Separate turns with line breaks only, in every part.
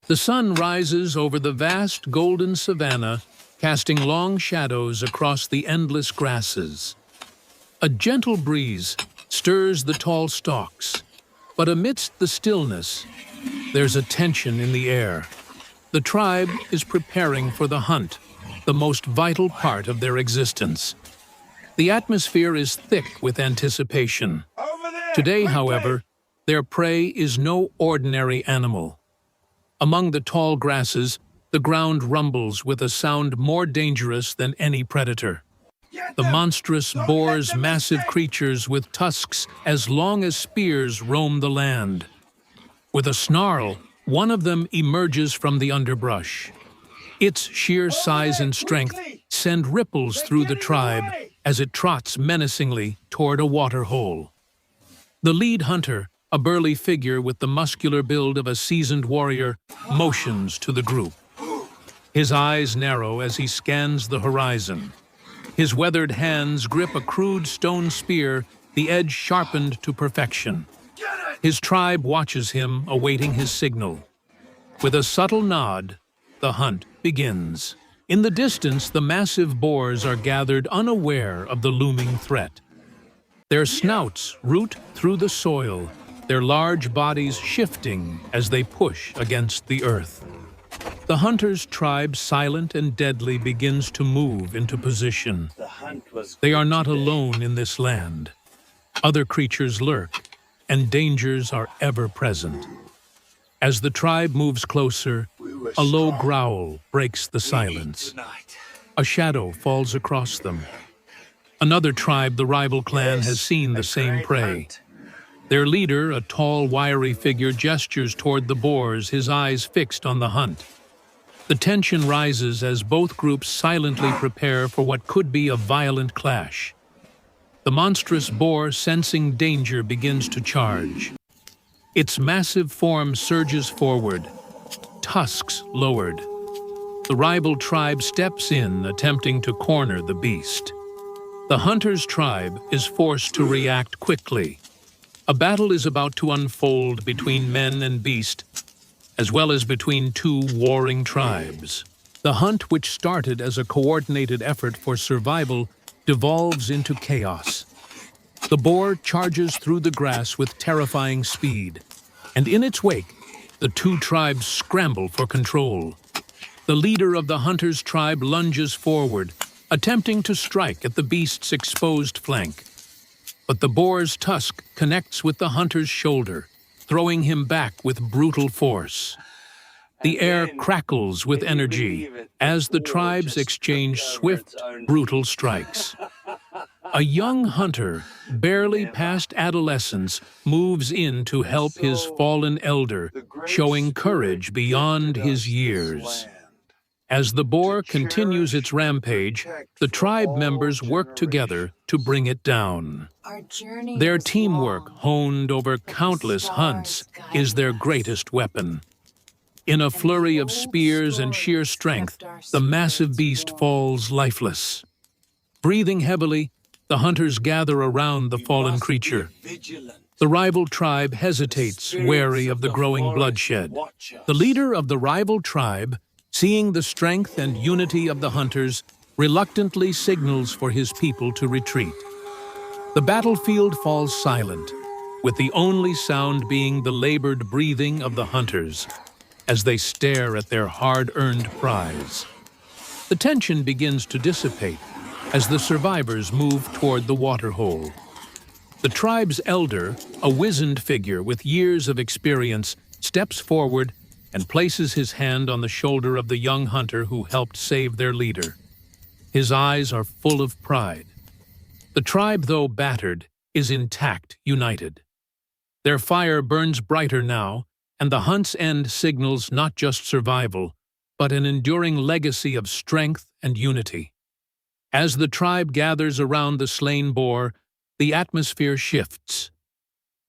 The sun rises over the vast golden savanna, casting long shadows across the endless grasses. A gentle breeze stirs the tall stalks, but amidst the stillness, there's a tension in the air. The tribe is preparing for the hunt, the most vital part of their existence. The atmosphere is thick with anticipation. Today, however, their prey is no ordinary animal. Among the tall grasses, the ground rumbles with a sound more dangerous than any predator. The monstrous boars, massive creatures with tusks as long as spears, roam the land. With a snarl, one of them emerges from the underbrush. Its sheer size and strength send ripples through the tribe as it trots menacingly toward a water hole. The lead hunter, a burly figure with the muscular build of a seasoned warrior, motions to the group. His eyes narrow as he scans the horizon. His weathered hands grip a crude stone spear, the edge sharpened to perfection. His tribe watches him, awaiting his signal. With a subtle nod, the hunt begins. In the distance, the massive boars are gathered unaware of the looming threat. Their snouts root through the soil, their large bodies shifting as they push against the earth. The hunter's tribe, silent and deadly, begins to move into position. They are not alone in this land. Other creatures lurk, and dangers are ever present. As the tribe moves closer, a low growl breaks the silence. A shadow falls across them. Another tribe, the rival clan, has seen the same prey. Their leader, a tall, wiry figure, gestures toward the boars, his eyes fixed on the hunt. The tension rises as both groups silently prepare for what could be a violent clash. The monstrous boar, sensing danger, begins to charge. Its massive form surges forward, tusks lowered. The rival tribe steps in, attempting to corner the beast. The hunter's tribe is forced to react quickly. A battle is about to unfold between men and beast, as well as between two warring tribes. The hunt, which started as a coordinated effort for survival, devolves into chaos. The boar charges through the grass with terrifying speed, and in its wake, the two tribes scramble for control. The leader of the hunter's tribe lunges forward, attempting to strike at the beast's exposed flank. But the boar's tusk connects with the hunter's shoulder, throwing him back with brutal force. The air crackles with energy as the tribes exchange swift, brutal strikes. A young hunter, barely past adolescence, moves in to help his fallen elder, showing courage beyond his years. As the boar continues its rampage, the tribe members work together to bring it down. Their teamwork, honed over countless hunts, is their greatest weapon. In a flurry of spears and sheer strength, the massive beast falls lifeless. Breathing heavily, the hunters gather around the fallen creature. The rival tribe hesitates, wary of the growing bloodshed. The leader of the rival tribe, seeing the strength and unity of the hunters, reluctantly signals for his people to retreat. The battlefield falls silent, with the only sound being the labored breathing of the hunters as they stare at their hard-earned prize. The tension begins to dissipate as the survivors move toward the waterhole. The tribe's elder, a wizened figure with years of experience, steps forward and places his hand on the shoulder of the young hunter who helped save their leader. His eyes are full of pride. The tribe, though battered, is intact, united. Their fire burns brighter now, and the hunt's end signals not just survival, but an enduring legacy of strength and unity. As the tribe gathers around the slain boar, the atmosphere shifts.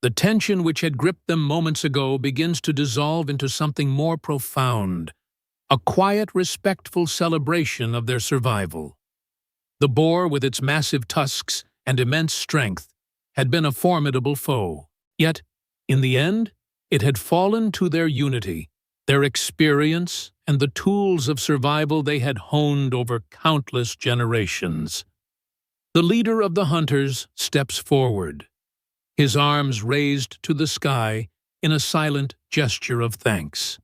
The tension which had gripped them moments ago begins to dissolve into something more profound, a quiet, respectful celebration of their survival. The boar, with its massive tusks and immense strength, had been a formidable foe. Yet, in the end, it had fallen to their unity, their experience, and the tools of survival they had honed over countless generations. The leader of the hunters steps forward, his arms raised to the sky in a silent gesture of thanks.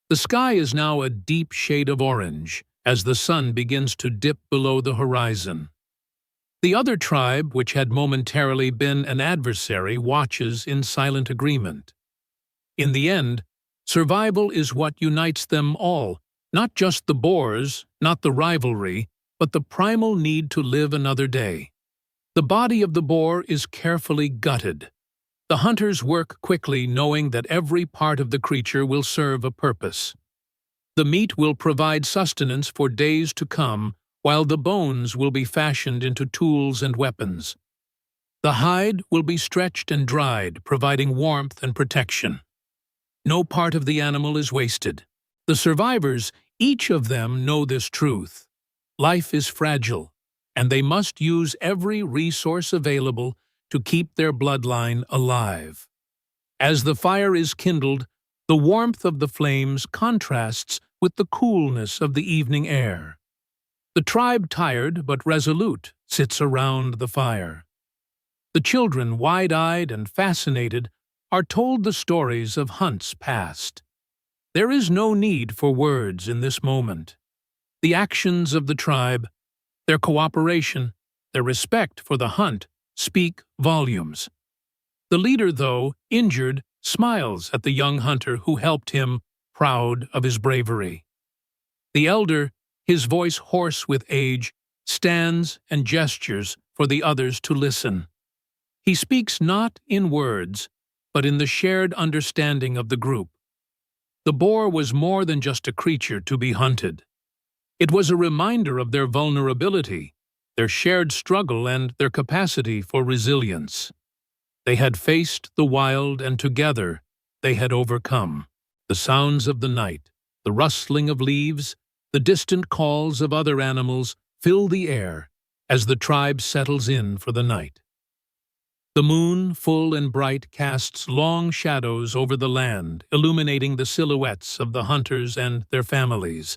The sky is now a deep shade of orange as the sun begins to dip below the horizon. The other tribe, which had momentarily been an adversary, watches in silent agreement. In the end, survival is what unites them all, not just the Boars, not the rivalry, but the primal need to live another day. The body of the boar is carefully gutted. The hunters work quickly, knowing that every part of the creature will serve a purpose. The meat will provide sustenance for days to come, while the bones will be fashioned into tools and weapons. The hide will be stretched and dried, providing warmth and protection. No part of the animal is wasted. The survivors, each of them, know this truth. Life is fragile, and they must use every resource available to keep their bloodline alive. As the fire is kindled, the warmth of the flames contrasts with the coolness of the evening air. The tribe, tired but resolute, sits around the fire. The children, wide-eyed and fascinated, are told the stories of hunts past. There is no need for words in this moment. The actions of the tribe, their cooperation, their respect for the hunt, speak volumes. The leader, though injured, smiles at the young hunter who helped him, proud of his bravery. The elder, his voice hoarse with age, stands and gestures for the others to listen. He speaks not in words, but in the shared understanding of the group. The boar was more than just a creature to be hunted. It was a reminder of their vulnerability, their shared struggle, and their capacity for resilience. They had faced the wild, and together they had overcome. The sounds of the night, the rustling of leaves, the distant calls of other animals fill the air as the tribe settles in for the night. The moon, full and bright, casts long shadows over the land, illuminating the silhouettes of the hunters and their families.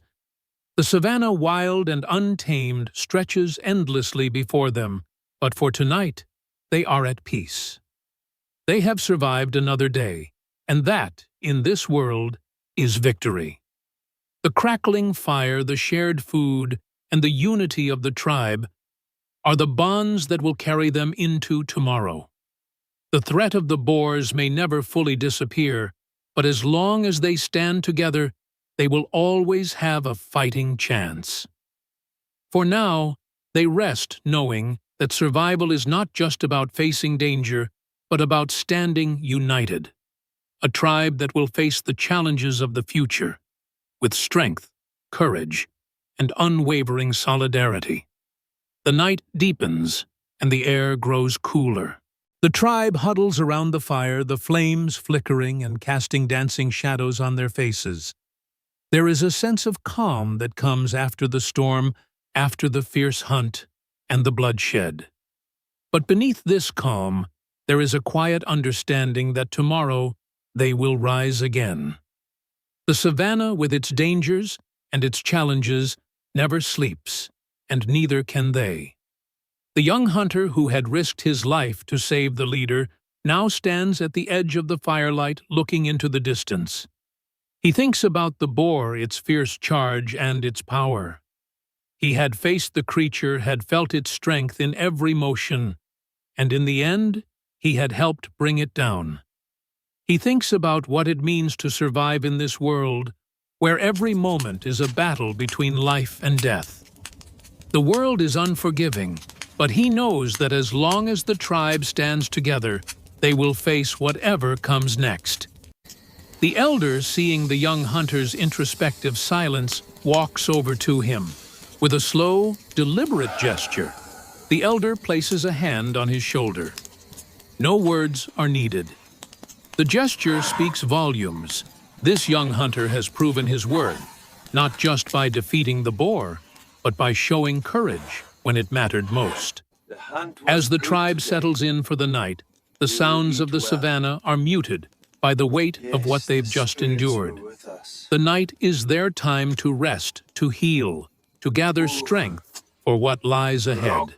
The savanna, wild and untamed, stretches endlessly before them, but for tonight they are at peace. They have survived another day, and that, in this world, is victory. The crackling fire, the shared food, and the unity of the tribe are the bonds that will carry them into tomorrow. The threat of the boars may never fully disappear, but as long as they stand together, they will always have a fighting chance. For now, they rest knowing that survival is not just about facing danger, but about standing united. A tribe that will face the challenges of the future with strength, courage, and unwavering solidarity. The night deepens, and the air grows cooler. The tribe huddles around the fire, the flames flickering and casting dancing shadows on their faces. There is a sense of calm that comes after the storm, after the fierce hunt, and the bloodshed. But beneath this calm, there is a quiet understanding that tomorrow they will rise again. The savanna, with its dangers and its challenges, never sleeps, and neither can they. The young hunter who had risked his life to save the leader now stands at the edge of the firelight looking into the distance. He thinks about the boar, its fierce charge, and its power. He had faced the creature, had felt its strength in every motion, and in the end, he had helped bring it down. He thinks about what it means to survive in this world, where every moment is a battle between life and death. The world is unforgiving, but he knows that as long as the tribe stands together, they will face whatever comes next. The elder, seeing the young hunter's introspective silence, walks over to him. With a slow, deliberate gesture, the elder places a hand on his shoulder. No words are needed. The gesture speaks volumes. This young hunter has proven his worth, not just by defeating the boar, but by showing courage when it mattered most. As the tribe settles in for the night, the sounds of the savanna are muted, by the weight of what they've just endured. The night is their time to rest, to heal, to gather strength for what lies ahead.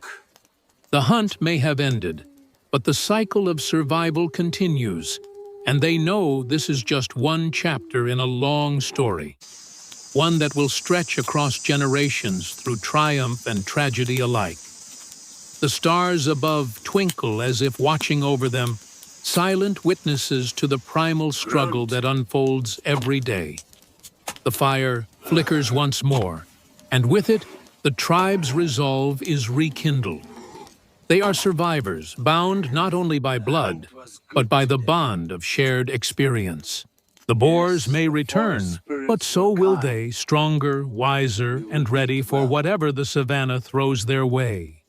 The hunt may have ended, but the cycle of survival continues, and they know this is just one chapter in a long story, one that will stretch across generations through triumph and tragedy alike. The stars above twinkle as if watching over them, silent witnesses to the primal struggle that unfolds every day. The fire flickers once more, and with it, the tribe's resolve is rekindled. They are survivors, bound not only by blood, but by the bond of shared experience. The boars may return, but so will they, stronger, wiser, and ready for whatever the savannah throws their way.